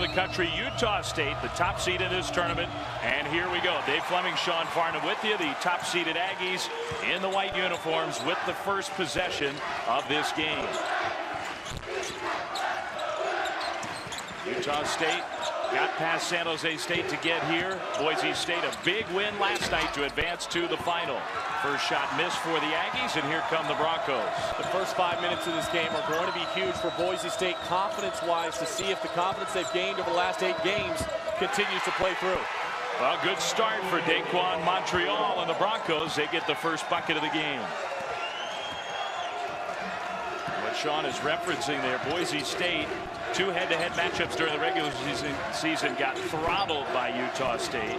of the country, Utah State, the top seed in this tournament. And here we go. Dave Fleming, Sean Farnham with you. The top seeded Aggies in the white uniforms with the first possession of this game. Utah State got past San Jose State to get here. Boise State, a big win last night to advance to the final. First shot missed for the Aggies, and here come the Broncos. The first 5 minutes of this game are going to be huge for Boise State confidence-wise to see if the confidence they've gained over the last 8 games continues to play through. Well, good start for Daquan Montreal and the Broncos. They get the first bucket of the game. What Sean is referencing there, Boise State, 2 head-to-head matchups during the regular season got throttled by Utah State.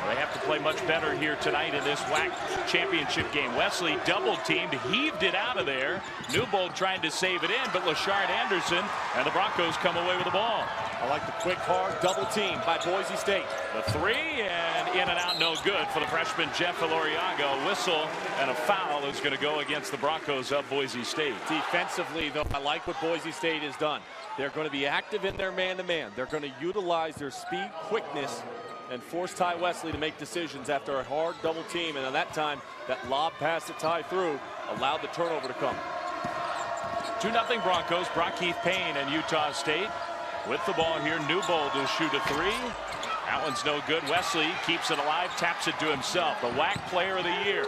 They have to play much better here tonight in this WAC championship game. Wesley double-teamed, heaved it out of there. Newbold trying to save it in, but Lashard Anderson and the Broncos come away with the ball. I like the quick, hard double team by Boise State. The 3, and in and out, no good for the freshman Jeff Eloriaga. A whistle and a foul is going to go against the Broncos of Boise State. Defensively, though, I like what Boise State has done. They're going to be active in their man-to-man. They're going to utilize their speed, quickness, and force Ty Wesley to make decisions after a hard double team. And at that time, that lob pass to Ty through allowed the turnover to come. 2-0 Broncos. Brock Keith Payne and Utah State with the ball here. Newbold will shoot a 3. That one's no good. Wesley keeps it alive, taps it to himself. The WAC Player of the Year.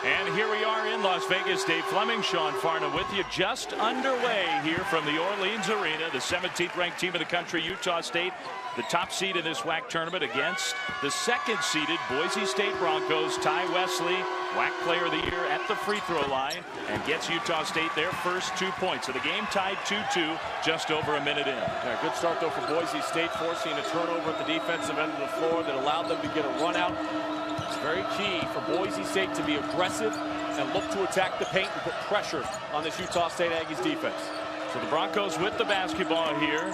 And here we are in Las Vegas. Dave Fleming, Sean Farnham with you. Just underway here from the Orleans Arena. The 17th ranked team of the country, Utah State, the top seed in this WAC tournament against the 2nd seeded Boise State Broncos. Ty Wesley, WAC Player of the Year at the free throw line, and gets Utah State their first 2 points. So the game tied 2-2 just over a minute in. Yeah, good start though for Boise State, forcing a turnover at the defensive end of the floor that allowed them to get a run out. It's very key for Boise State to be aggressive and look to attack the paint and put pressure on this Utah State Aggies defense. So the Broncos with the basketball here.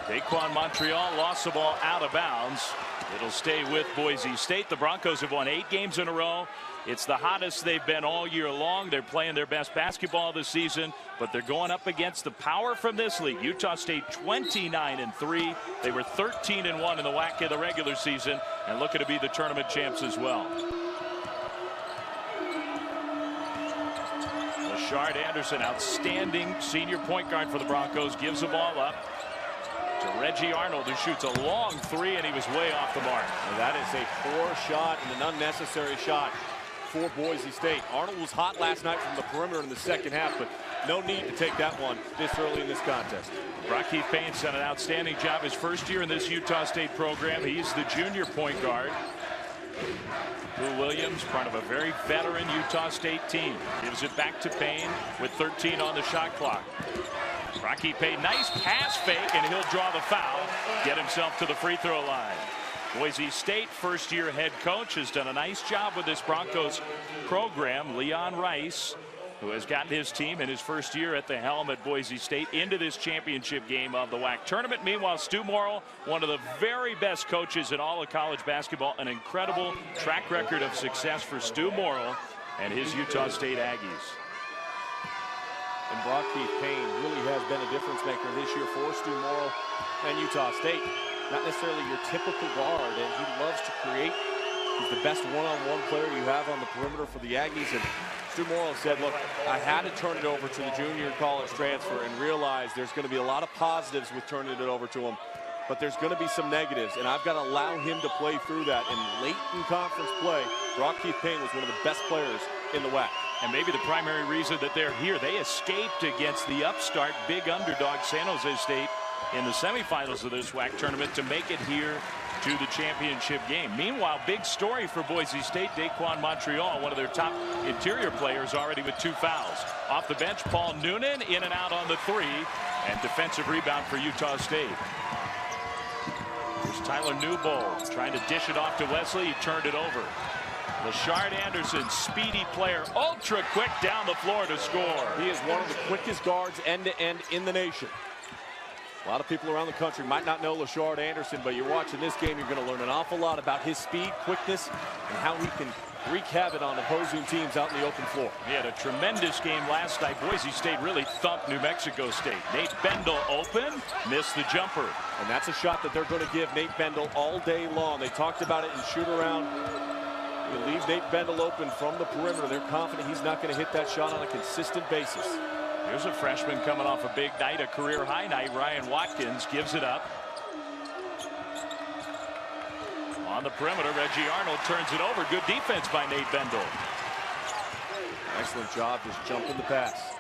Daquan Montreal lost the ball out of bounds. It'll stay with Boise State. The Broncos have won 8 games in a row. It's the hottest they've been all year long. They're playing their best basketball this season, but they're going up against the power from this league. Utah State 29-3. They were 13-1 in the WAC in the regular season and looking to be the tournament champs as well. Lashard Anderson, outstanding senior point guard for the Broncos, gives the ball up to Reggie Arnold, who shoots a long 3, and he was way off the mark. And that is a poor shot and an unnecessary shot for Boise State. Arnold was hot last night from the perimeter in the second half, but no need to take that one this early in this contest. Brock Keith Payne's done an outstanding job his first year in this Utah State program. He's the junior point guard. Lou Williams, part of a very veteran Utah State team, gives it back to Payne with 13 on the shot clock. Rocky Payne, nice pass fake, and he'll draw the foul, get himself to the free throw line. Boise State first-year head coach has done a nice job with this Broncos program. Leon Rice, who has gotten his team in his first year at the helm at Boise State into this championship game of the WAC tournament. Meanwhile, Stu Morrill, one of the very best coaches in all of college basketball, an incredible track record of success for Stu Morrill and his Utah State Aggies. And Brock Keith Payne really has been a difference maker this year for Stu Morrill and Utah State. Not necessarily your typical guard, and he loves to create. He's the best one-on-one player you have on the perimeter for the Aggies. And Stu Morrill said, look, I had to turn it over to the junior college transfer and realize there's going to be a lot of positives with turning it over to him, but there's going to be some negatives, and I've got to allow him to play through that. And late in conference play, Brock Keith Payne was one of the best players in the WAC. And maybe the primary reason that they're here, they escaped against the upstart big underdog San Jose State in the semifinals of this WAC tournament to make it here to the championship game. Meanwhile, big story for Boise State. Daquan Montreal, one of their top interior players, already with 2 fouls. Off the bench, Paul Noonan in and out on the 3, and defensive rebound for Utah State. Here's Tyler Newbold trying to dish it off to Wesley. He turned it over. Lashard Anderson, speedy player, ultra quick down the floor to score. He is one of the quickest guards end-to-end in the nation. A lot of people around the country might not know Lashard Anderson, but you're watching this game, you're going to learn an awful lot about his speed, quickness, and how he can wreak havoc on opposing teams out in the open floor. He had a tremendous game last night. Boise State really thumped New Mexico State. Nate Bendel open, missed the jumper. And that's a shot that they're going to give Nate Bendel all day long. They talked about it in shoot-around. You leave Nate Bendel open from the perimeter. They're confident he's not going to hit that shot on a consistent basis. Here's a freshman coming off a big night, a career-high night. Ryan Watkins gives it up. On the perimeter, Reggie Arnold turns it over. Good defense by Nate Bendel. Excellent job just jumping the pass.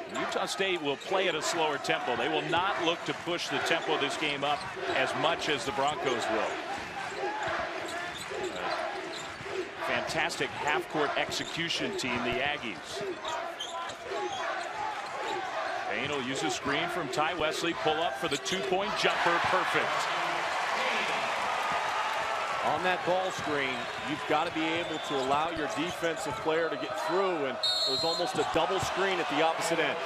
Utah State will play at a slower tempo. They will not look to push the tempo of this game up as much as the Broncos will. Fantastic half-court execution team, the Aggies. Payne will use a screen from Ty Wesley. Pull up for the two-point jumper. Perfect. On that ball screen, you've got to be able to allow your defensive player to get through, and it was almost a double screen at the opposite end.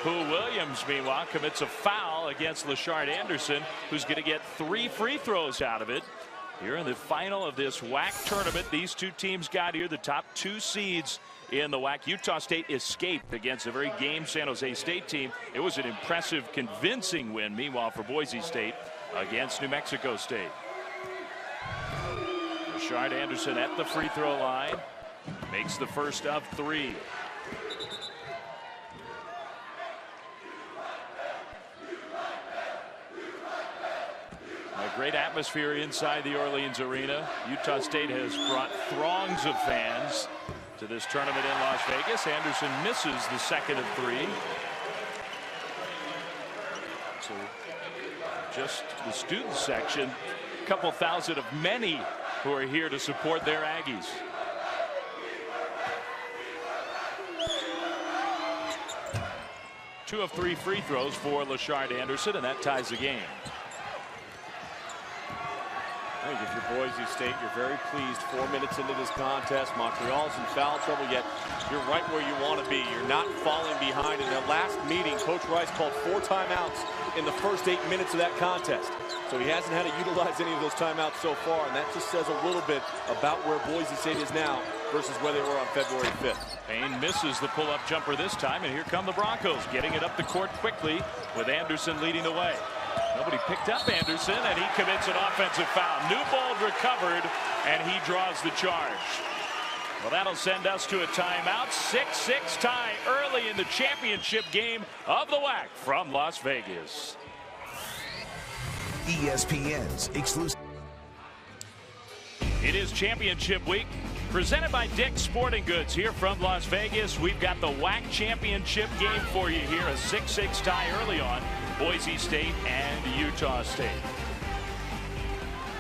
Pooh Williams, meanwhile, commits a foul against Lashard Anderson, who's going to get 3 free throws out of it. Here in the final of this WAC tournament, these two teams got here, the top 2 seeds in the WAC. Utah State escaped against a very game San Jose State team. It was an impressive, convincing win, meanwhile, for Boise State against New Mexico State. Lashard Anderson at the free throw line, makes the first of 3. A great atmosphere inside the Orleans Arena. Utah State has brought throngs of fans to this tournament in Las Vegas. Anderson misses the second of 3. So just the student section, a couple thousand of many who are here to support their Aggies. Two of 3 free throws for Lashard Anderson, and that ties the game. I think if you're Boise State, you're very pleased 4 minutes into this contest. Montreal's in foul trouble, yet you're right where you want to be. You're not falling behind. In their last meeting, Coach Rice called 4 timeouts in the first 8 minutes of that contest. So he hasn't had to utilize any of those timeouts so far, and that just says a little bit about where Boise State is now versus where they were on February 5th. Payne misses the pull-up jumper this time, and here come the Broncos, getting it up the court quickly with Anderson leading the way. Nobody picked up Anderson, and he commits an offensive foul. Newbold recovered, and he draws the charge. Well, that'll send us to a timeout. 6-6 tie early in the championship game of the WAC from Las Vegas. ESPN's exclusive. It is championship week, presented by Dick's Sporting Goods here from Las Vegas. We've got the WAC championship game for you here. A 6-6 tie early on. Boise State and Utah State.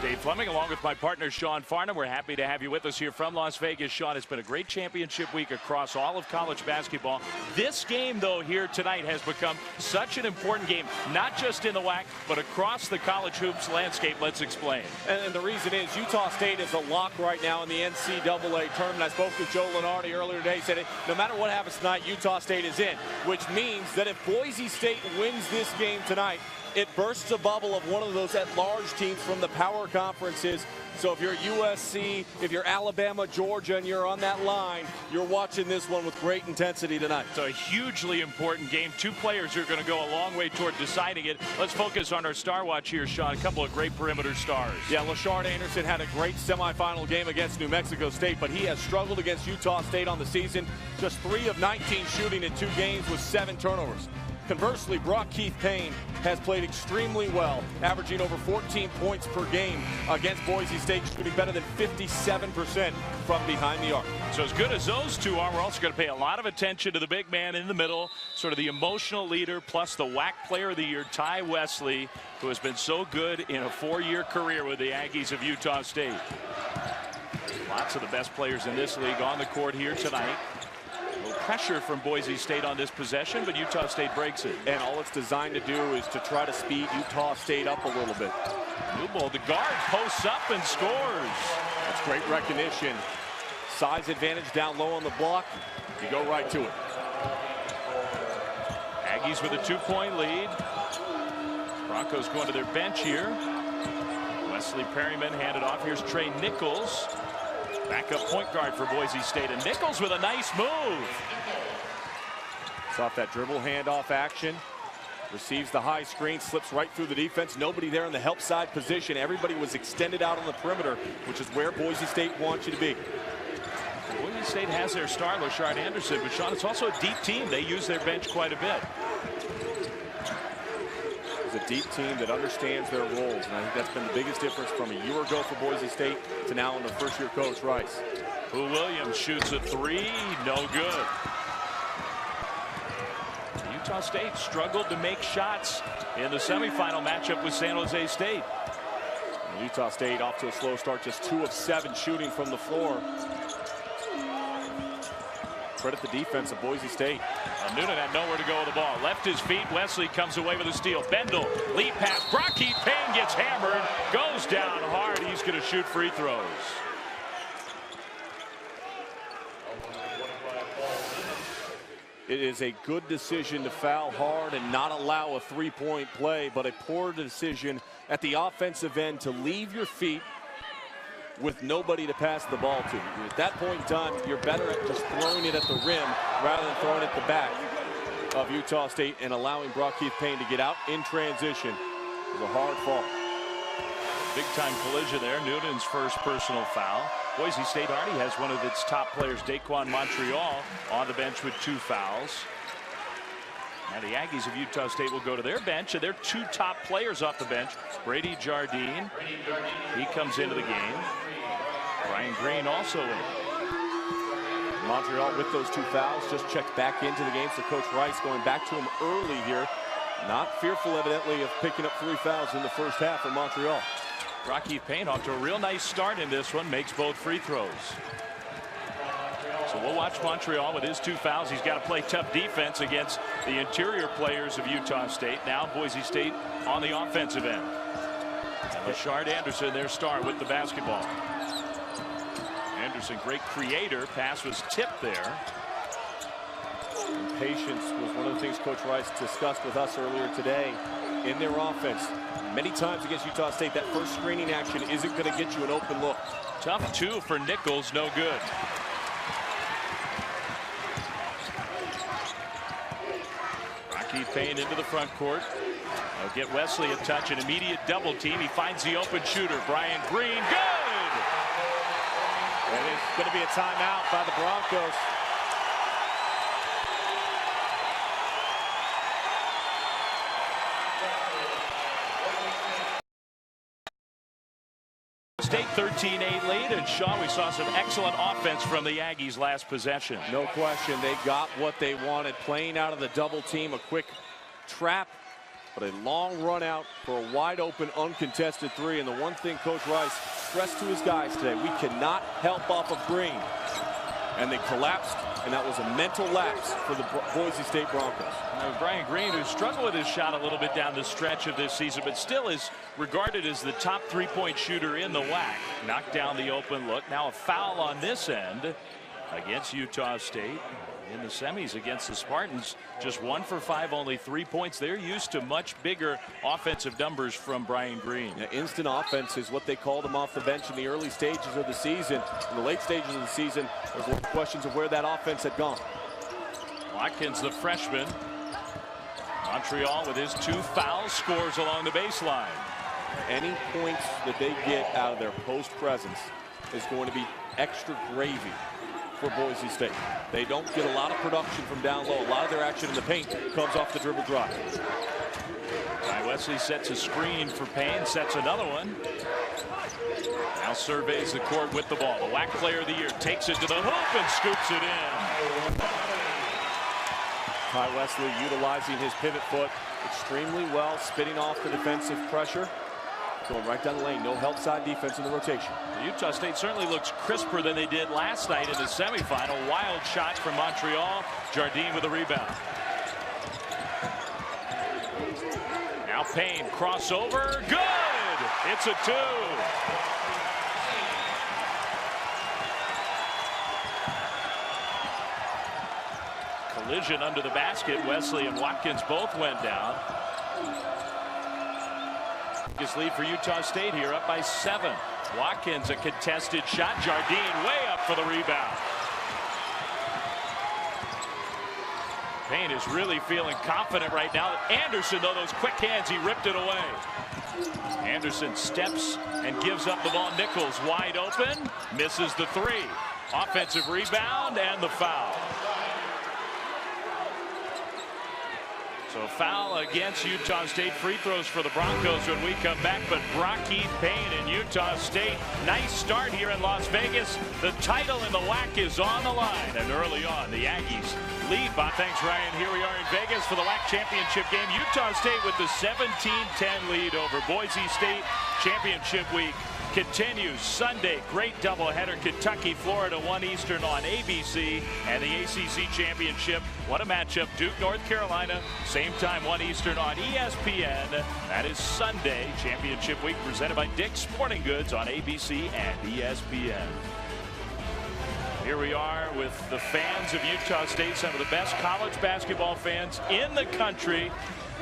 Dave Fleming along with my partner Sean Farnham. We're happy to have you with us here from Las Vegas. Sean, it's been a great championship week across all of college basketball. This game, though, here tonight has become such an important game, not just in the WAC, but across the college hoops landscape. Let's explain. And the reason is Utah State is a lock right now in the NCAA tournament. I spoke with Joe Lenardi earlier today. He said no matter what happens tonight, Utah State is in, which means that if Boise State wins this game tonight, it bursts a bubble of one of those at-large teams from the power conferences. So if you're USC, if you're Alabama, Georgia, and you're on that line, you're watching this one with great intensity tonight. It's a hugely important game. 2 players are going to go a long way toward deciding it. Let's focus on our star watch here, Sean. A couple of great perimeter stars. Yeah, Lashard Anderson had a great semifinal game against New Mexico State, but he has struggled against Utah State on the season. Just 3 of 19 shooting in 2 games with 7 turnovers. Conversely, Brock Keith Payne has played extremely well, averaging over 14 points per game against Boise State, shooting better than 57% from behind the arc. So as good as those 2 are, we're also going to pay a lot of attention to the big man in the middle, sort of the emotional leader, plus the WAC Player of the Year, Ty Wesley, who has been so good in a 4-year career with the Aggies of Utah State. Lots of the best players in this league on the court here tonight. A little pressure from Boise State on this possession, but Utah State breaks it. And all it's designed to do is to try to speed Utah State up a little bit. Newbold, the guard, posts up and scores. That's great recognition. size advantage down low on the block. You go right to it. Aggies with a 2-point lead. Broncos going to their bench here. Wesley Perryman handed off. Here's Trey Nichols. Backup point guard for Boise State. And Nichols with a nice move. It's off that dribble handoff action. Receives the high screen, slips right through the defense. Nobody there in the help side position. Everybody was extended out on the perimeter, which is where Boise State wants you to be. Boise State has their star, Lashard Anderson, but Sean, it's also a deep team. They use their bench quite a bit. It's a deep team that understands their roles, and I think that's been the biggest difference from a year ago for Boise State to now under first-year coach Rice. Boo Williams shoots a 3, no good. Utah State struggled to make shots in the semifinal matchup with San Jose State. And Utah State off to a slow start, just 2 of 7 shooting from the floor. Credit the defense of Boise State. Noonan had nowhere to go with the ball. Left his feet. Wesley comes away with a steal. Bendel, lead pass. Brocky Payne gets hammered. Goes down hard. He's going to shoot free throws. It is a good decision to foul hard and not allow a 3-point play, but a poor decision at the offensive end to leave your feet with nobody to pass the ball to. At that point in time, you're better at just throwing it at the rim rather than throwing it at the back of Utah State and allowing Brocky Payne to get out in transition. It was a hard fall. Big time collision there. Noonan's first personal foul. Boise State already has one of its top players, Daquan Montreal, on the bench with 2 fouls. Now the Aggies of Utah State will go to their bench, and their 2 top players off the bench. Brady Jardine, he comes into the game. Brian Green also in. Montreal with those 2 fouls just checked back into the game, so Coach Rice going back to him early here. Not fearful, evidently, of picking up 3 fouls in the first half for Montreal. Brocky Payne off to a real nice start in this one, makes both free throws. So we'll watch Montreal with his 2 fouls. He's got to play tough defense against the interior players of Utah State. Now Boise State on the offensive end. And Lashard Anderson, their star, with the basketball. Anderson, great creator. Pass was tipped there. And patience was one of the things Coach Rice discussed with us earlier today in their offense. Many times against Utah State, that first screening action isn't going to get you an open look. Tough 2 for Nichols, no good. Brocky Payne into the front court. They'll get Wesley a touch, an immediate double team. He finds the open shooter, Brian Green. Good! And it's going to be a timeout by the Broncos. State 13-8 lead, and Sean, we saw some excellent offense from the Aggies last possession. No question, they got what they wanted, playing out of the double team, a quick trap, but a long run out for a wide open uncontested 3. And the one thing Coach Rice stressed to his guys today, we cannot help off of Green. And they collapsed, and that was a mental lapse for the Boise State Broncos. Brian Green, who struggled with his shot a little bit down the stretch of this season, but still is regarded as the top 3-point shooter in the WAC. Knocked down the open look. Now a foul on this end against Utah State. In the semis against the Spartans, just 1 for 5, only 3 points. They're used to much bigger offensive numbers from Brian Green. Yeah, instant offense is what they called him off the bench in the early stages of the season. In the late stages of the season, there's a lot of questions of where that offense had gone. Watkins, the freshman. Montreal with his 2 fouls, scores along the baseline. Any points that they get out of their post presence is going to be extra gravy for Boise State. They don't get a lot of production from down low. A lot of their action in the paint comes off the dribble drive. Wesley sets a screen for Payne, sets another one. Now surveys the court with the ball. The WAC player of the year takes it to the hoop and scoops it in. Ty Wesley utilizing his pivot foot extremely well, spitting off the defensive pressure. Going right down the lane, no help side defense in the rotation. Utah State certainly looks crisper than they did last night in the semifinal. Wild shot from Montreal. Jardine with a rebound. Now Payne, crossover, good! It's a 2. Collision under the basket. Wesley and Watkins both went down. Biggest lead for Utah State here, up by 7. Watkins, a contested shot. Jardine way up for the rebound. Payne is really feeling confident right now. Anderson, though, those quick hands, he ripped it away. Anderson steps and gives up the ball. Nichols wide open, misses the 3. Offensive rebound and the foul. So foul against Utah State. Free throws for the Broncos when we come back. But Brockheath Payne and Utah State. Nice start here in Las Vegas. The title in the WAC is on the line. And early on, the Aggies lead by. Thanks, Ryan. Here we are in Vegas for the WAC championship game. Utah State with the 17-10 lead over Boise State. Championship week continues Sunday. Great doubleheader. Kentucky, Florida, 1 Eastern on ABC. And the ACC championship. What a matchup. Duke, North Carolina. Same time, 1 Eastern on ESPN. That is Sunday. Championship week presented by Dick's Sporting Goods on ABC and ESPN. Here we are with the fans of Utah State, some of the best college basketball fans in the country,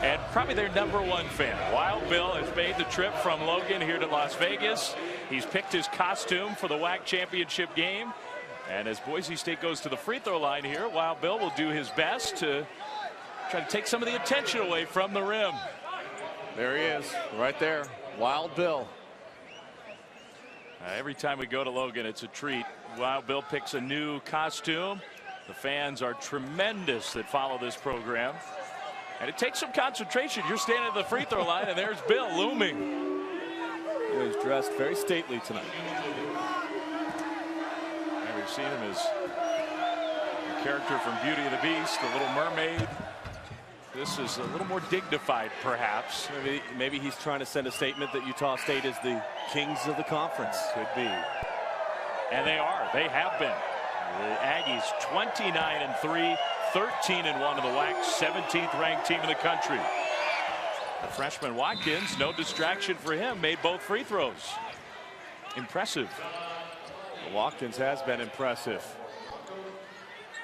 and probably their #1 fan. Wild Bill has made the trip from Logan here to Las Vegas. He's picked his costume for the WAC championship game. And as Boise State goes to the free throw line here, Wild Bill will do his best to try to take some of the attention away from the rim. There he is, right there. Wild Bill. Every time we go to Logan, it's a treat. Wild Bill picks a new costume. The fans are tremendous that follow this program. And it takes some concentration. You're standing at the free throw line, and there's Bill looming. He's dressed very stately tonight. And we've seen him as a character from Beauty and the Beast, the Little Mermaid. This is a little more dignified, perhaps. Maybe he's trying to send a statement that Utah State is the kings of the conference. Could be. And they are. They have been. The Aggies 29-3, 13-1 in the WAC, 17th ranked team in the country. The freshman Watkins, no distraction for him, made both free throws. Impressive. Watkins has been impressive.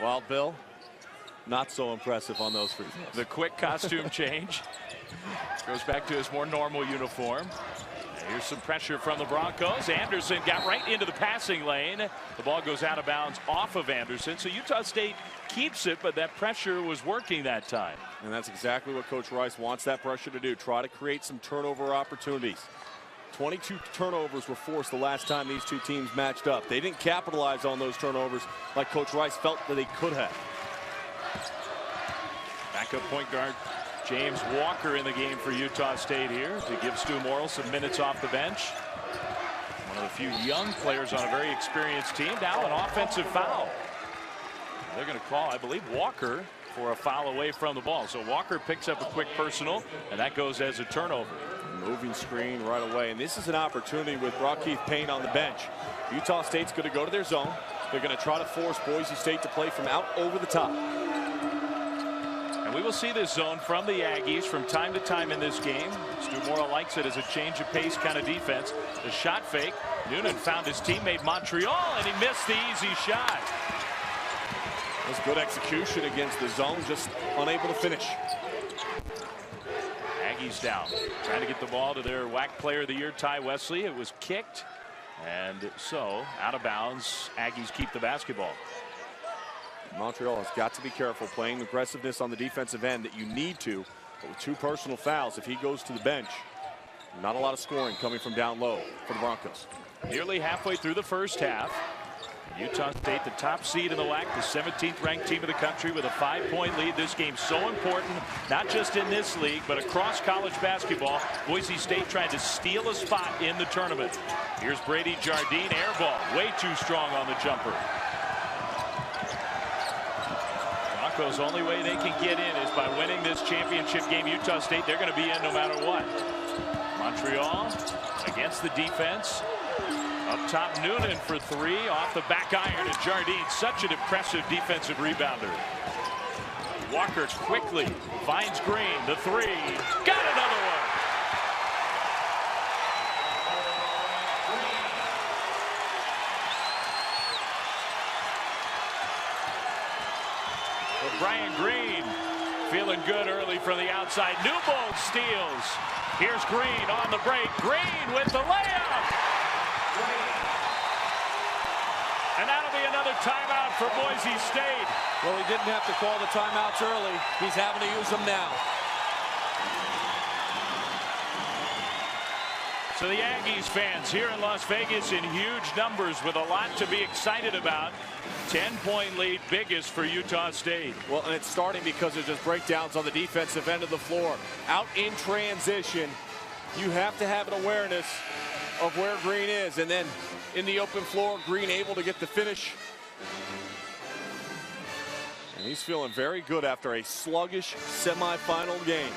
Wild Bill, not so impressive on those free throws. The quick costume change. Goes back to his more normal uniform. And here's some pressure from the Broncos. Anderson got right into the passing lane. The ball goes out of bounds off of Anderson. So Utah State keeps it, but that pressure was working that time. And that's exactly what Coach Rice wants that pressure to do. Try to create some turnover opportunities. 22 turnovers were forced the last time these two teams matched up. They didn't capitalize on those turnovers like Coach Rice felt that they could have. Backup point guard James Walker in the game for Utah State here to give Stu Morrill some minutes off the bench. One of the few young players on a very experienced team. Now an offensive foul. They're going to call, I believe, Walker for a foul away from the ball. So Walker picks up a quick personal, and that goes as a turnover. Moving screen right away, and this is an opportunity with Brockheath Payne on the bench. Utah State's going to go to their zone. They're going to try to force Boise State to play from out over the top. And we will see this zone from the Aggies from time to time in this game. Stu Morrill likes it as a change of pace kind of defense. The shot fake. Noonan found his teammate Montreal, and he missed the easy shot. That's good execution against the zone, just unable to finish. Aggies down, trying to get the ball to their WAC Player of the Year, Ty Wesley. It was kicked, and so out of bounds. Aggies keep the basketball. Montreal has got to be careful playing aggressiveness on the defensive end that you need to, but with 2 personal fouls, if he goes to the bench, not a lot of scoring coming from down low for the Broncos. Nearly halfway through the first half. Utah State, the top seed in the WAC, the 17th ranked team of the country with a 5-point lead. This game so important, not just in this league, but across college basketball. Boise State tried to steal a spot in the tournament. Here's Brady Jardine, air ball, way too strong on the jumper. Broncos' only way they can get in is by winning this championship game. Utah State, they're going to be in no matter what. Montreal against the defense. Up top, Noonan for 3 off the back iron, and Jardine, such an impressive defensive rebounder. Walker quickly finds Green, the 3, got another one. Brian Green feeling good early from the outside. Newbold steals. Here's Green on the break. Green with the layup. And that'll be another timeout for Boise State. Well, he didn't have to call the timeouts early. He's having to use them now. So the Aggies fans here in Las Vegas in huge numbers with a lot to be excited about. 10-point lead, biggest for Utah State. Well, and it's starting because of just breakdowns on the defensive end of the floor. Out in transition, you have to have an awareness of where Green is. And then in the open floor, Green able to get the finish. And he's feeling very good after a sluggish semifinal game.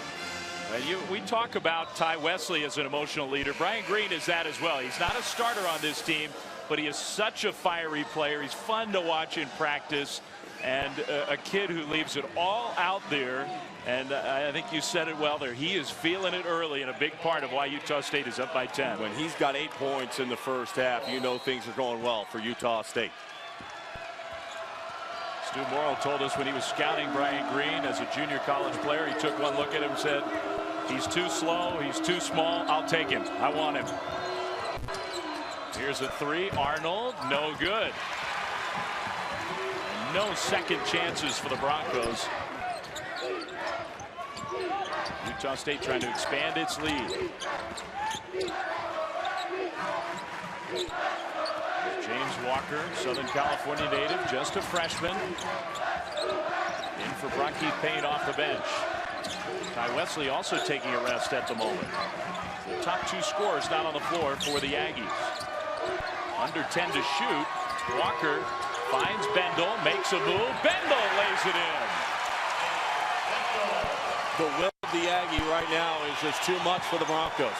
We talk about Ty Wesley as an emotional leader. Brian Green is that as well. He's not a starter on this team, but he is such a fiery player. He's fun to watch in practice, and a kid who leaves it all out there. And I think you said it well there. He is feeling it early, and a big part of why Utah State is up by 10. When he's got 8 points in the first half, you know things are going well for Utah State. Stu Morrill told us when he was scouting Brian Green as a junior college player, he took one look at him and said, he's too slow, he's too small, I'll take him. I want him. Here's a three. Arnold, no good. And no second chances for the Broncos. Utah State trying to expand its lead. James Walker, Southern California native, just a freshman. In for Brock Keith Payne off the bench. Ty Wesley also taking a rest at the moment. The top 2 scorers not on the floor for the Aggies. Under 10 to shoot. Walker finds Bendel, makes a move. Bendel lays it in. The will of the Aggie right now is just too much for the Broncos.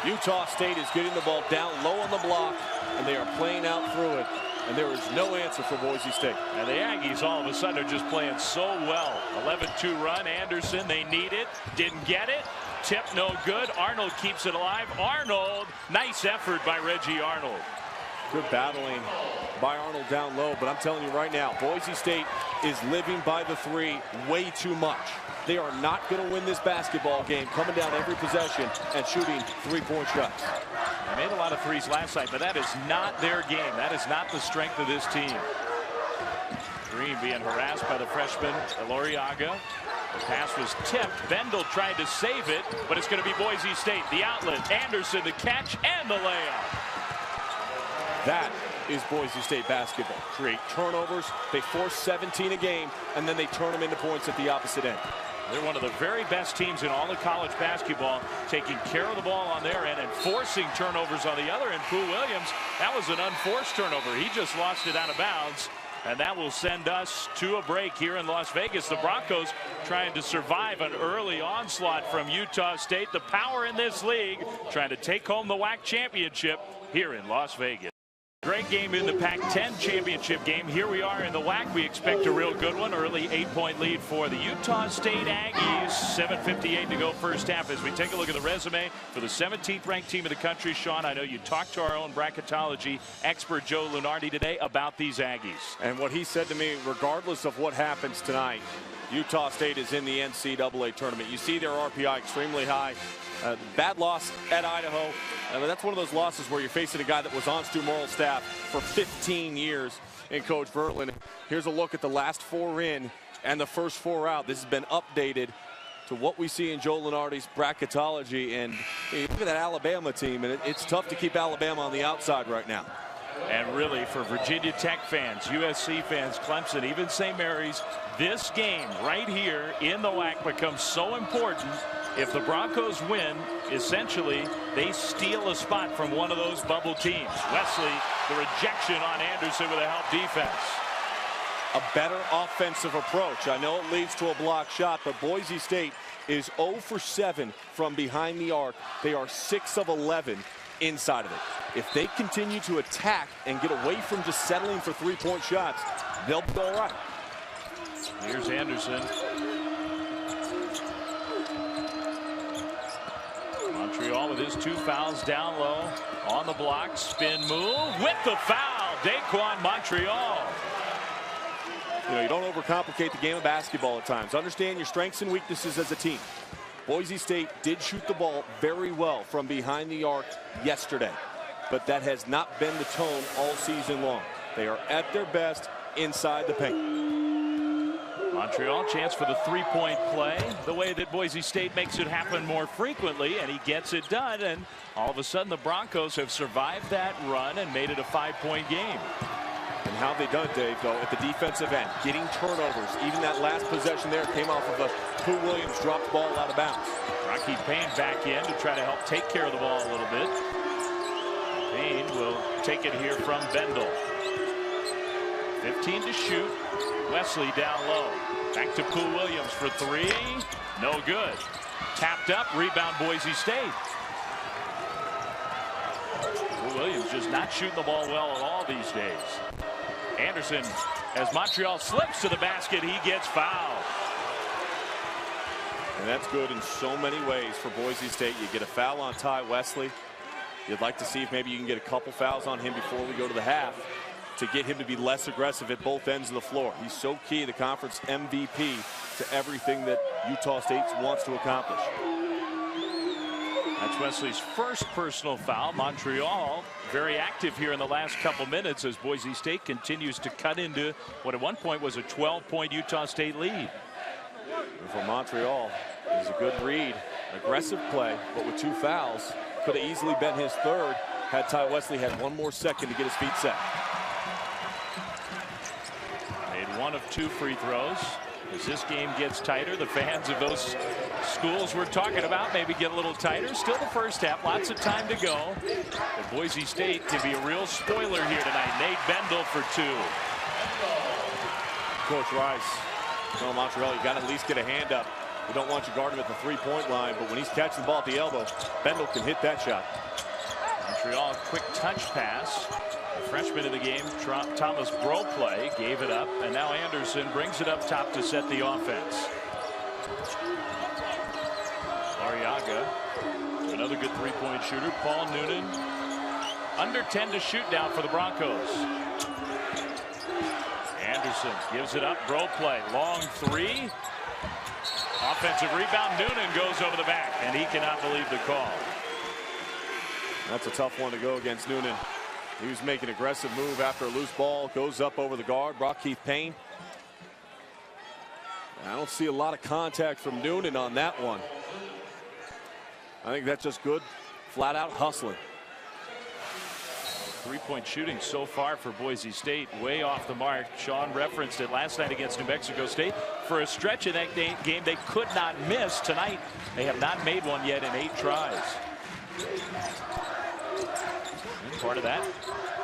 Utah State is getting the ball down low on the block, and they are playing out through it. And there is no answer for Boise State. And the Aggies all of a sudden are just playing so well. 11-2 run. Anderson, they need it. Didn't get it. Tip no good. Arnold keeps it alive. Arnold, nice effort by Reggie Arnold. Good battling by Arnold down low. But I'm telling you right now, Boise State is living by the 3 way too much. They are not going to win this basketball game coming down every possession and shooting 3-point shots. They made a lot of threes last night, but that is not their game. That is not the strength of this team. Green being harassed by the freshman Eloriaga. The pass was tipped. Bendel tried to save it, but it's going to be Boise State. The outlet, Anderson the catch and the layup. That is Boise State basketball. Create turnovers, they force 17 a game, and then they turn them into points at the opposite end. They're one of the very best teams in all of college basketball, taking care of the ball on their end and forcing turnovers on the other end. Pooh Williams, that was an unforced turnover. He just lost it out of bounds, and that will send us to a break here in Las Vegas. The Broncos trying to survive an early onslaught from Utah State. The power in this league trying to take home the WAC championship here in Las Vegas. Great game in the Pac-10 championship game. Here we are in the WAC. We expect a real good one. Early 8-point lead for the Utah State Aggies. 7:58 to go first half as we take a look at the resume for the 17th ranked team in the country. Sean, I know you talked to our own bracketology expert Joe Lunardi today about these Aggies. And what he said to me, regardless of what happens tonight, Utah State is in the NCAA tournament. You see their RPI extremely high. Bad loss at Idaho. That's one of those losses where you're facing a guy that was on Stu Morrill's staff for 15 years in Coach Vertland. Here's a look at the last 4 in and the first 4 out. This has been updated to what we see in Joe Lunardi's bracketology. And look at that Alabama team, and it's tough to keep Alabama on the outside right now. And really, for Virginia Tech fans, USC fans, Clemson, even St. Mary's, this game right here in the WAC becomes so important. If the Broncos win, essentially, they steal a spot from one of those bubble teams. Wesley, the rejection on Anderson with a help defense. A better offensive approach. I know it leads to a block shot, but Boise State is 0 for 7 from behind the arc. They are 6 of 11 inside of it. If they continue to attack and get away from just settling for 3-point shots, they'll be all right. Here's Anderson. Montreal with his 2 fouls down low on the block. Spin move with the foul. Daquan Montreal. You know, you don't overcomplicate the game of basketball at times. Understand your strengths and weaknesses as a team. Boise State did shoot the ball very well from behind the arc yesterday, but that has not been the tone all season long. They are at their best inside the paint. Montreal chance for the three-point play, the way that Boise State makes it happen more frequently, and he gets it done, and all of a sudden the Broncos have survived that run and made it a 5-point game. And how they done it, Dave, though, at the defensive end, getting turnovers. Even that last possession there came off of a Pooh Williams dropped ball out of bounds. Rocky Payne back in to try to help take care of the ball a little bit. Payne will take it here from Bendel. 15 to shoot. Wesley down low. Back to Pooh Williams for three. No good. Tapped up. Rebound Boise State. Pooh Williams just not shooting the ball well at all these days. Anderson, as Montreal slips to the basket, he gets fouled. And that's good in so many ways for Boise State. You get a foul on Ty Wesley. You'd like to see if maybe you can get a couple fouls on him before we go to the half to get him to be less aggressive at both ends of the floor. He's so key, the conference MVP, to everything that Utah State wants to accomplish. That's Wesley's first personal foul. Montreal very active here in the last couple minutes as Boise State continues to cut into what at one point was a 12-point Utah State lead. And for Montreal, it was a good read, aggressive play, but with two fouls, could have easily been his third had Ty Wesley had one more second to get his feet set. Made one of two free throws. As this game gets tighter, the fans of those schools we're talking about maybe get a little tighter. Still the first half, lots of time to go. But Boise State can be a real spoiler here tonight. Nate Bendel for two. Coach Rice, well, Montreal, you got to at least get a hand up. We don't want you guarding him at the three-point line, but when he's catching the ball at the elbow, Bendel can hit that shot. Montreal, quick touch pass. The freshman in the game, Thomas Broplay, gave it up, and now Anderson brings it up top to set the offense. Lariaga, another good three-point shooter. Paul Noonan, under 10 to shoot down for the Broncos. Anderson gives it up. Broplay, long three. Offensive rebound. Noonan goes over the back, and he cannot believe the call. That's a tough one to go against Noonan. He was making an aggressive move after a loose ball. Goes up over the guard. Rocky Payne. I don't see a lot of contact from Noonan on that one. I think that's just good, flat out hustling. Three-point shooting so far for Boise State, way off the mark. Sean referenced it last night against New Mexico State. For a stretch in that game, they could not miss. Tonight, they have not made one yet in 8 tries. And part of that,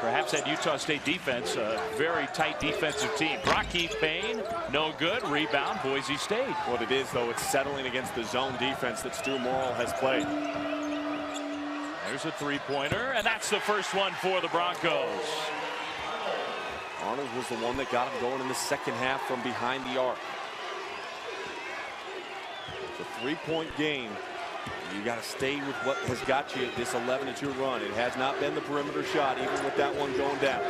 perhaps that Utah State defense, a very tight defensive team. Rocky Payne, no good. Rebound, Boise State. What it is, though, it's settling against the zone defense that Stu Morrill has played. There's a three-pointer, and that's the first one for the Broncos. Arnold was the one that got him going in the second half from behind the arc. It's a three-point game. You got to stay with what has got you this 11-2 run. It has not been the perimeter shot, even with that one going down.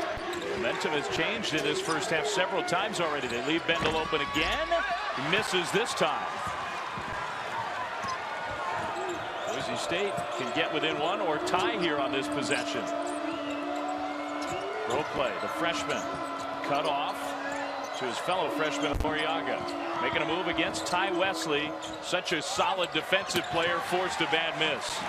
Momentum has changed in this first half several times already. They leave Bendel open again. He misses this time. Boise State can get within one or tie here on this possession. Broplay, the freshman, cut off to his fellow freshman Lariaga. Making a move against Ty Wesley. Such a solid defensive player, forced a bad miss.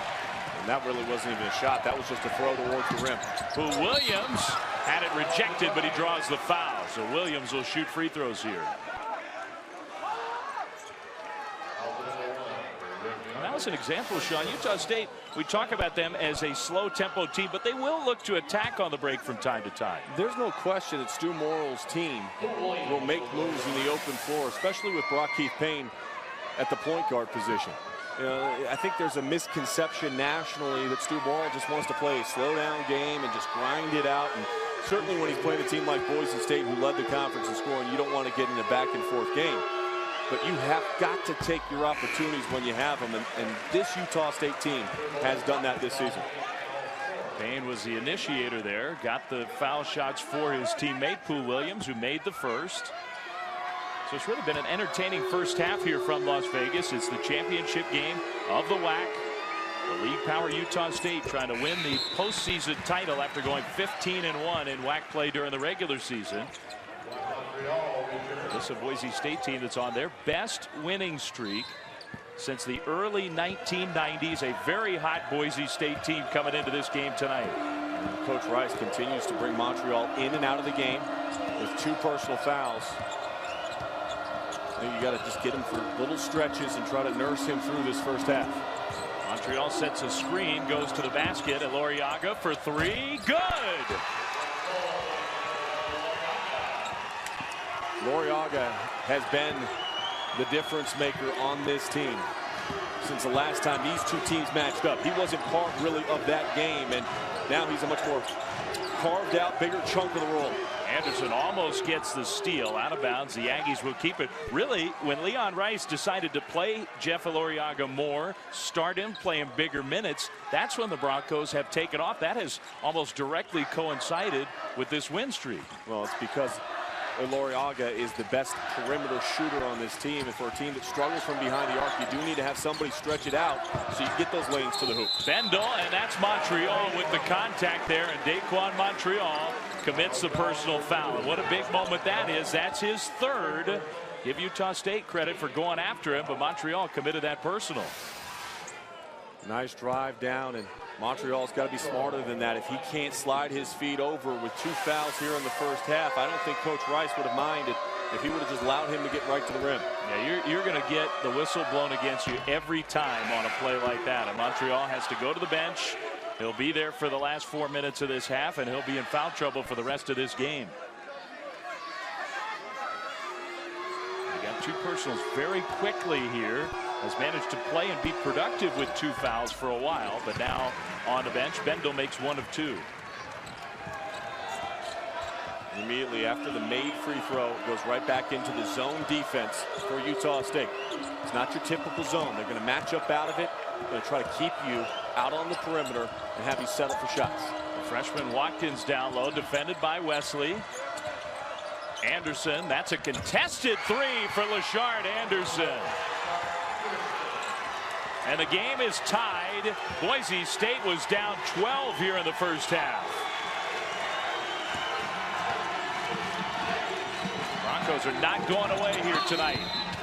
And that really wasn't even a shot. That was just a throw towards the rim. Pooh Williams had it rejected, but he draws the foul. So Williams will shoot free throws here. That was an example, Sean. Utah State, we talk about them as a slow tempo team, but they will look to attack on the break from time to time. There's no question that Stu Morrill's team will make moves in the open floor, especially with Brock Keith Payne at the point guard position. You know, I think there's a misconception nationally that Stu Morrill just wants to play a slow down game and just grind it out. And certainly when he's playing a team like Boise State, who led the conference in scoring, you don't want to get in a back and forth game. But you have got to take your opportunities when you have them, and this Utah State team has done that this season. Payne was the initiator there, got the foul shots for his teammate Pooh Williams, who made the first. So it's really been an entertaining first half here from Las Vegas. It's the championship game of the WAC. The league power Utah State trying to win the postseason title after going 15-1 in WAC play during the regular season. This is a Boise State team that's on their best winning streak since the early 1990s. A very hot Boise State team coming into this game tonight. And Coach Rice continues to bring Montreal in and out of the game with 2 personal fouls. You got to just get him for little stretches and try to nurse him through this first half. Montreal sets a screen, goes to the basket, and Loriaga for 3. Good! Loriaga has been the difference maker on this team since the last time these 2 teams matched up. He wasn't part really of that game, and now he's a much more carved out, bigger chunk of the roll. Anderson almost gets the steal out of bounds. The Aggies will keep it. Really, when Leon Rice decided to play Jeff Loriaga more, start him, play him bigger minutes, that's when the Broncos have taken off. That has almost directly coincided with this win streak. Well, it's because Loriaga is the best perimeter shooter on this team, and for a team that struggles from behind the arc, you do need to have somebody stretch it out so you get those lanes to the hoop. Bendel, and that's Montreal with the contact there, and Daquan Montreal commits the personal foul. And what a big moment that is. That's his 3rd. Give Utah State credit for going after him, but Montreal committed that personal. Nice drive down, and Montreal's got to be smarter than that. If he can't slide his feet over with 2 fouls here in the first half, I don't think Coach Rice would have minded if he would have just allowed him to get right to the rim. Yeah, you're going to get the whistle blown against you every time on a play like that. And Montreal has to go to the bench. He'll be there for the last 4 minutes of this half, and he'll be in foul trouble for the rest of this game. He got 2 personals very quickly here. Has managed to play and be productive with 2 fouls for a while, but now on the bench, Bendel makes 1 of 2. Immediately after the made free throw, goes right back into the zone defense for Utah State. It's not your typical zone. They're going to match up out of it. They're going to try to keep you out on the perimeter and have you settle for shots. The freshman Watkins down low, defended by Wesley. Anderson, that's a contested 3 for Lashard Anderson. And the game is tied. Boise State was down 12 here in the first half. Broncos are not going away here tonight.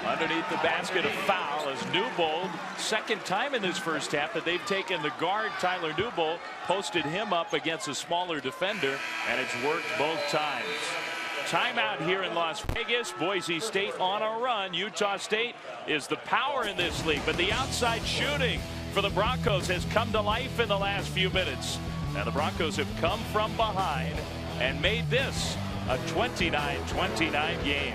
Underneath the basket, a foul as Newbold, 2nd time in this first half that they've taken the guard Tyler Newbold, posted him up against a smaller defender, and it's worked both times. Timeout here in Las Vegas. Boise State on a run. Utah State is the power in this league, but the outside shooting for the Broncos has come to life in the last few minutes. Now the Broncos have come from behind and made this a 29-29 game.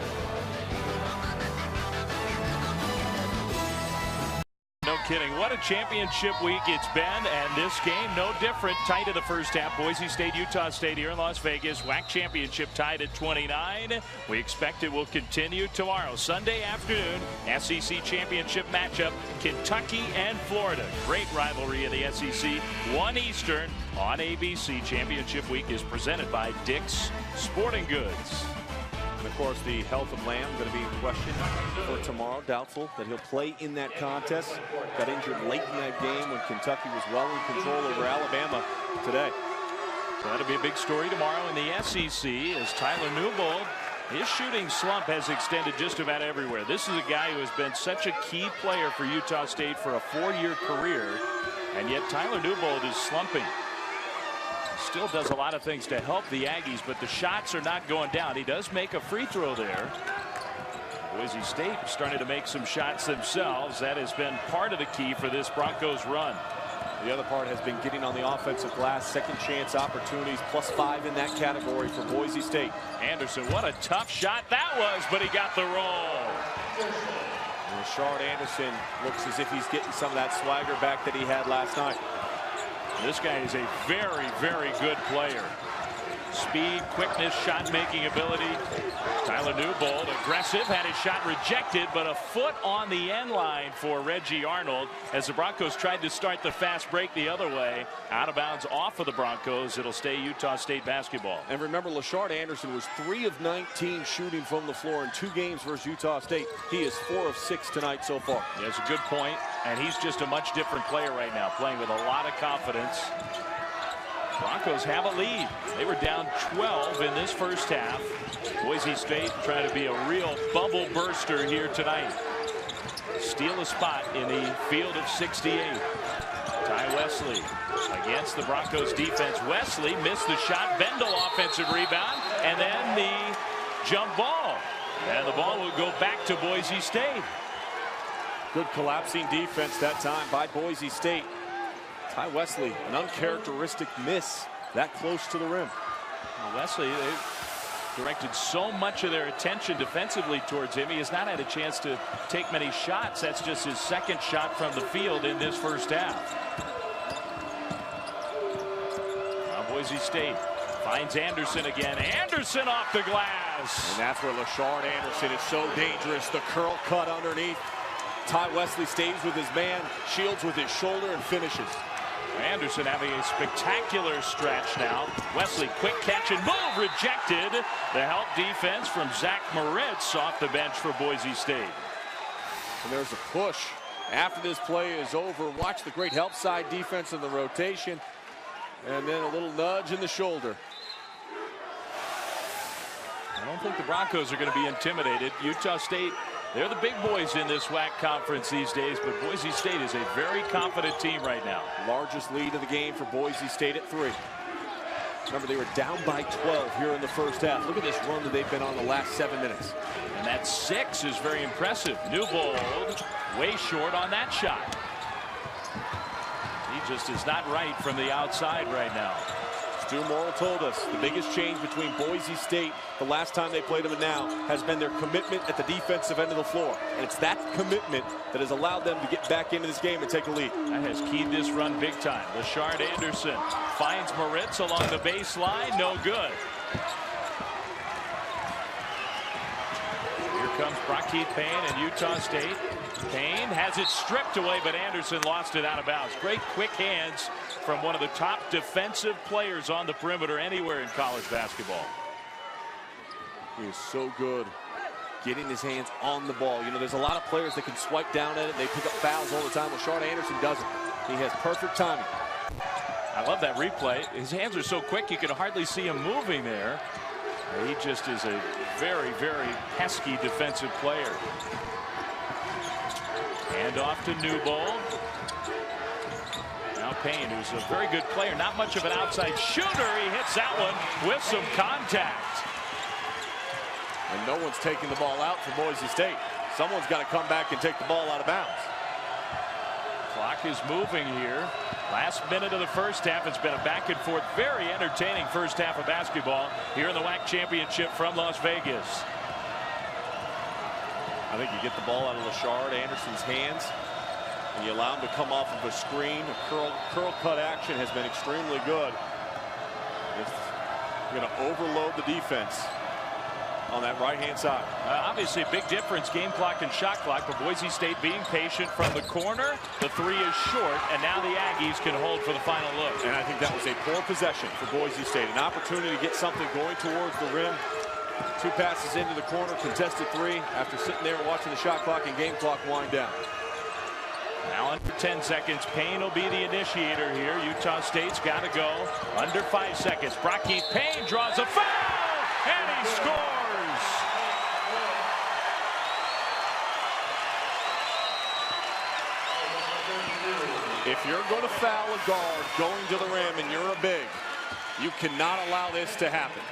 No kidding. What a championship week it's been, and this game no different. Tight in the first half. Boise State, Utah State here in Las Vegas. WAC championship tied at 29. We expect it will continue tomorrow. Sunday afternoon, SEC championship matchup, Kentucky and Florida. Great rivalry in the SEC. 1 Eastern on ABC. Championship week is presented by Dick's Sporting Goods. And of course, the health of Lamb going to be in question for tomorrow. Doubtful that he'll play in that contest. Got injured late in that game when Kentucky was well in control over Alabama today. So that'll be a big story tomorrow in the SEC as Tyler Newbold, his shooting slump has extended just about everywhere. This is a guy who has been such a key player for Utah State for a 4-year career, and yet Tyler Newbold is slumping. Still does a lot of things to help the Aggies, but the shots are not going down. He does make a free throw there. Boise State starting to make some shots themselves. That has been part of the key for this Broncos run. The other part has been getting on the offensive glass, second chance opportunities, +5 in that category for Boise State. Anderson, what a tough shot that was, but he got the roll. And Rashard Anderson looks as if he's getting some of that swagger back that he had last night. This guy is a very, very good player. Speed, quickness, shot-making ability. Tyler Newbold, aggressive, had his shot rejected, but a foot on the end line for Reggie Arnold as the Broncos tried to start the fast break the other way. Out of bounds off of the Broncos. It'll stay Utah State basketball. And remember, Lashard Anderson was 3 of 19 shooting from the floor in 2 games versus Utah State. He is 4 of 6 tonight so far. Yeah, that's a good point, and he's just a much different player right now, playing with a lot of confidence. Broncos have a lead. They were down 12 in this first half. Boise State trying to be a real bubble burster here tonight. Steal a spot in the field of 68. Ty Wesley against the Broncos defense. Wesley missed the shot. Bendel offensive rebound, and then the jump ball. And the ball will go back to Boise State. Good collapsing defense that time by Boise State. Ty Wesley, an uncharacteristic miss that close to the rim. Well, Wesley, they directed so much of their attention defensively towards him. He has not had a chance to take many shots. That's just his second shot from the field in this first half. Now Boise State finds Anderson again. Anderson off the glass. And that's where Lashard Anderson is so dangerous. The curl cut underneath. Ty Wesley stays with his man, shields with his shoulder, and finishes. Anderson having a spectacular stretch now. Wesley, quick catch and move, rejected. The help defense from Zach Moritz off the bench for Boise State. And there's a push after this play is over. Watch the great help side defense in the rotation. And then a little nudge in the shoulder. I don't think the Broncos are going to be intimidated. Utah State, they're the big boys in this WAC conference these days, but Boise State is a very confident team right now. Largest lead of the game for Boise State at 3. Remember, they were down by 12 here in the first half. Look at this run that they've been on the last 7 minutes. And that 6 is very impressive. Newbold way short on that shot. He just is not right from the outside right now. Stu Morrill told us the biggest change between Boise State the last time they played them and now has been their commitment at the defensive end of the floor. And it's that commitment that has allowed them to get back into this game and take a lead. That has keyed this run big time. Lashard Anderson finds Moritz along the baseline. No good. Here comes Brockheath Payne and Utah State. Payne has it stripped away, but Anderson lost it out of bounds. Great quick hands from one of the top defensive players on the perimeter anywhere in college basketball. He is so good getting his hands on the ball. You know, there's a lot of players that can swipe down at it. They pick up fouls all the time. Lashard Anderson doesn't. He has perfect timing. I love that replay. His hands are so quick you can hardly see him moving there. He just is a very, very pesky defensive player. Hand off to Newbold. Now Payne, who's a very good player, not much of an outside shooter. He hits that one with some contact. And no one's taking the ball out for Boise State. Someone's got to come back and take the ball out of bounds. Clock is moving here. Last minute of the first half. It's been a back and forth, very entertaining first half of basketball here in the WAC championship from Las Vegas. I think you get the ball out of Lashard Anderson's hands and you allow him to come off of a screen. A curl cut action has been extremely good. You're going to overload the defense on that right hand side. Obviously a big difference, game clock and shot clock, but Boise State being patient from the corner. The 3 is short, and now the Aggies can hold for the final look. And I think that was a poor possession for Boise State. An opportunity to get something going towards the rim. 2 passes into the corner, contested 3 after sitting there watching the shot clock and game clock wind down. Now under 10 seconds, Payne will be the initiator here. Utah State's got to go under 5 seconds. Brockheath Payne draws a foul, and he scores. If you're going to foul a guard going to the rim and you're a big, you cannot allow this to happen.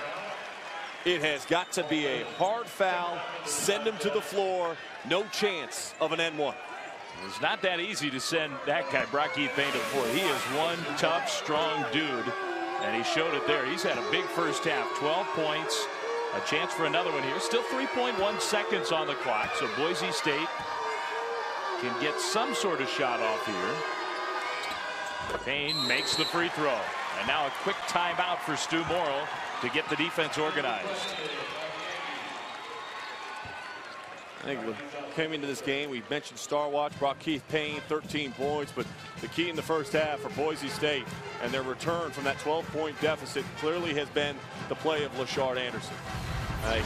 It has got to be a hard foul, send him to the floor, no chance of an N1. It's not that easy to send that guy, Brockheath Payne, to the floor. He is one tough, strong dude, and he showed it there. He's had a big first half, 12 points, a chance for another one here. Still 3.1 seconds on the clock, so Boise State can get some sort of shot off here. Payne makes the free throw. And now a quick timeout for Stu Morrill to get the defense organized. I think we came into this game, we mentioned Star Watch, brought Keith Payne 13 points, but the key in the first half for Boise State and their return from that 12-point deficit clearly has been the play of Lashard Anderson.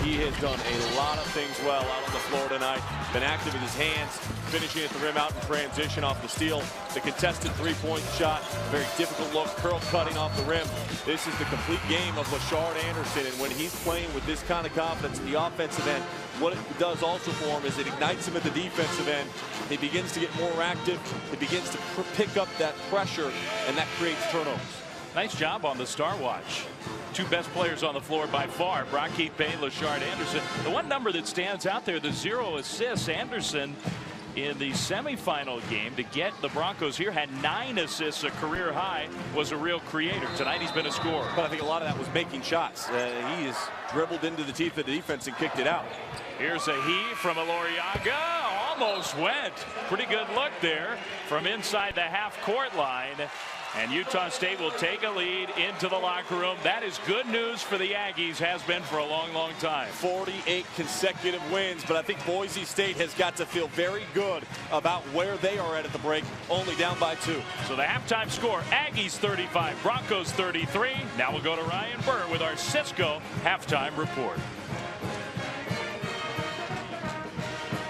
He has done a lot of things well out on the floor tonight. Been active with his hands, finishing at the rim out in transition off the steal. The contested three-point shot, very difficult look, curl cutting off the rim. This is the complete game of Lashard Anderson, and when he's playing with this kind of confidence in the offensive end, what it does also for him is it ignites him at the defensive end. He begins to get more active. He begins to pick up that pressure, and that creates turnovers. Nice job on the Star Watch. Two best players on the floor by far, Keith Payne, Lashard Anderson. The one number that stands out there, the 0 assists. Anderson in the semifinal game to get the Broncos here had 9 assists, a career high, was a real creator. Tonight he's been a scorer. But I think a lot of that was making shots. He has dribbled into the teeth of the defense and kicked it out. Here's a heave from Aloriaga. Almost went. Pretty good look there from inside the half-court line. And Utah State will take a lead into the locker room. That is good news for the Aggies, has been for a long, long time. 48 consecutive wins, but I think Boise State has got to feel very good about where they are at the break, only down by 2. So the halftime score, Aggies 35, Broncos 33. Now we'll go to Ryan Burr with our Cisco halftime report.